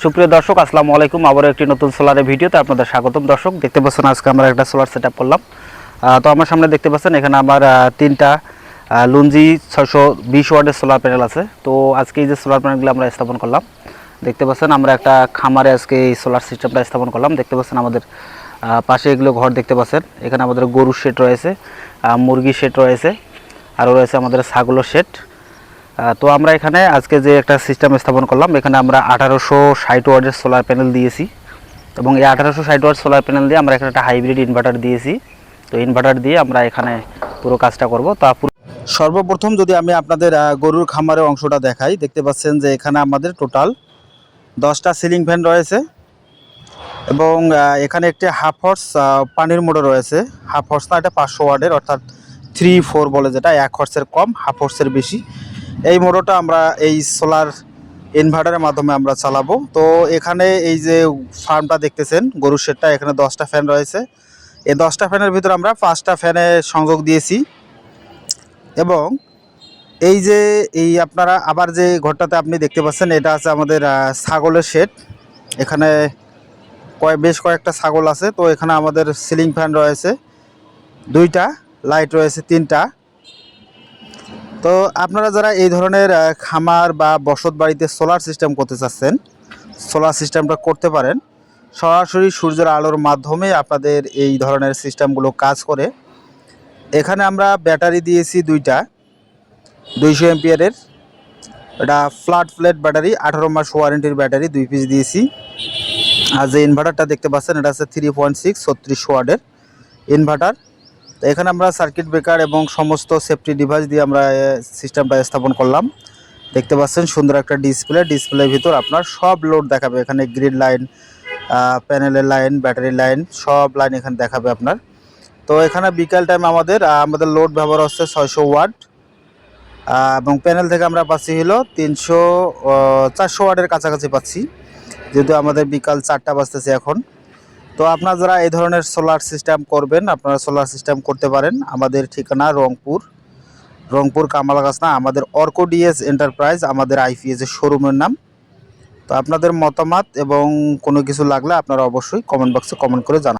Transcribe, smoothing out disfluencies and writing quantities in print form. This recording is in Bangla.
সুপ্রিয় দর্শক, আসসালামু আলাইকুম। আবারও একটি নতুন সোলারের ভিডিওতে আপনাদের স্বাগতম। দর্শক, দেখতে পাচ্ছেন আজকে আমরা একটা সোলার সেট আপ করলাম। তো আমার সামনে দেখতে পাচ্ছেন এখানে আমার তিনটা লুঞ্জি 620 ওয়াটের সোলার প্যানেল আছে। তো আজকে এই যে সোলার প্যানেলগুলো আমরা স্থাপন করলাম, দেখতে পাচ্ছেন আমরা একটা খামারে আজকে এই সোলার সিস্টেমটা স্থাপন করলাম। দেখতে পাচ্ছেন আমাদের পাশে এগুলো ঘর দেখতে পাচ্ছেন। এখানে আমাদের গরুর শেড রয়েছে, মুরগির শেড রয়েছে, আরও রয়েছে আমাদের ছাগলের শেড। তো আমরা এখানে আজকে যে একটা সিস্টেম স্থাপন করলাম, এখানে আমরা 1860 ওয়াটের সোলার প্যানেল দিয়েছি এবং এই 1860 ওয়াট সোলার প্যানেল দিয়ে আমরা এখানে একটা হাইব্রিড ইনভার্টার দিয়েছি। তো ইনভার্টার দিয়ে আমরা এখানে পুরো কাজটা করব। তা সর্বপ্রথম যদি আমি আপনাদের গরুর খামারের অংশটা দেখাই, দেখতে পাচ্ছেন যে এখানে আমাদের টোটাল 10টা সিলিং ফ্যান রয়েছে এবং এখানে একটি হাফ হর্স পানির মোটর রয়েছে। হাফ হর্স না, এটা 500 ওয়াটের, অর্থাৎ 3-4 বলে, যেটা 1 হর্সের কম, হাফ হর্সের বেশি। এই মোটরটা আমরা এই সোলার ইনভার্টারের মাধ্যমে আমরা চালাবো। তো এখানে এই যে ফার্মটা দেখতেছেন, গরুর শেডটা, এখানে 10টা ফ্যান রয়েছে। এই 10টা ফ্যানের ভিতরে আমরা 5টা ফ্যানে সংযোগ দিয়েছি এবং এই যে আপনারা আবার যে ঘরটাতে আপনি দেখতে পাচ্ছেন, এটা আছে আমাদের ছাগলের শেড। এখানে বেশ কয়েকটা ছাগল আছে। তো এখানে আমাদের সিলিং ফ্যান রয়েছে 2টা, লাইট রয়েছে 3টা। তো আপনারা যারা এই ধরনের খামার বা বসত বাড়িতে সোলার সিস্টেম করতে চাচ্ছেন, সোলার সিস্টেমটা করতে পারেন। সরাসরি সূর্যের আলোর মাধ্যমে আপনাদের এই ধরনের সিস্টেমগুলো কাজ করে। এখানে আমরা ব্যাটারি দিয়েছি 2টা 200 এমপিয়ারের, এটা ফ্ল্যাট প্লেট ব্যাটারি, 18 মাস ওয়ারেন্টির ব্যাটারি 2 পিস দিয়েছি। আর যে ইনভার্টারটা দেখতে পাচ্ছেন, এটা হচ্ছে 3.6 36 ওয়াটের ইনভার্টার। তো এখানে আমরা সার্কিট ব্রেকার এবং সমস্ত সেফটি ডিভাইস দিয়ে আমরা সিস্টেমটা স্থাপন করলাম। দেখতে পাচ্ছেন সুন্দর একটা ডিসপ্লের ভিতর আপনার সব লোড দেখাবে। এখানে গ্রিড লাইন, প্যানেলের লাইন, ব্যাটারি লাইন, সব লাইন এখানে দেখাবে আপনার। তো এখানে বিকাল টাইম আমাদের লোড ব্যবহার হচ্ছে 600 ওয়াট এবং প্যানেল থেকে আমরা পাচ্ছি হলো 400 ওয়াটের কাছাকাছি পাচ্ছি, যেহেতু আমাদের বিকাল 4টা বাজতেছে এখন। তো আপনারা যারা এই ধরনের সোলার সিস্টেম করবেন, আপনারা সোলার সিস্টেম করতে পারেন। আমাদের ঠিকানা রংপুর কামালগাছনা, আমাদের অর্কো ডিএস এন্টারপ্রাইজ, আমাদের আইপিএস এর শোরুমের নাম। তো আপনাদের মতামত এবং কোনো কিছু লাগলে আপনারা অবশ্যই কমেন্ট বক্সে কমেন্ট করে জানান।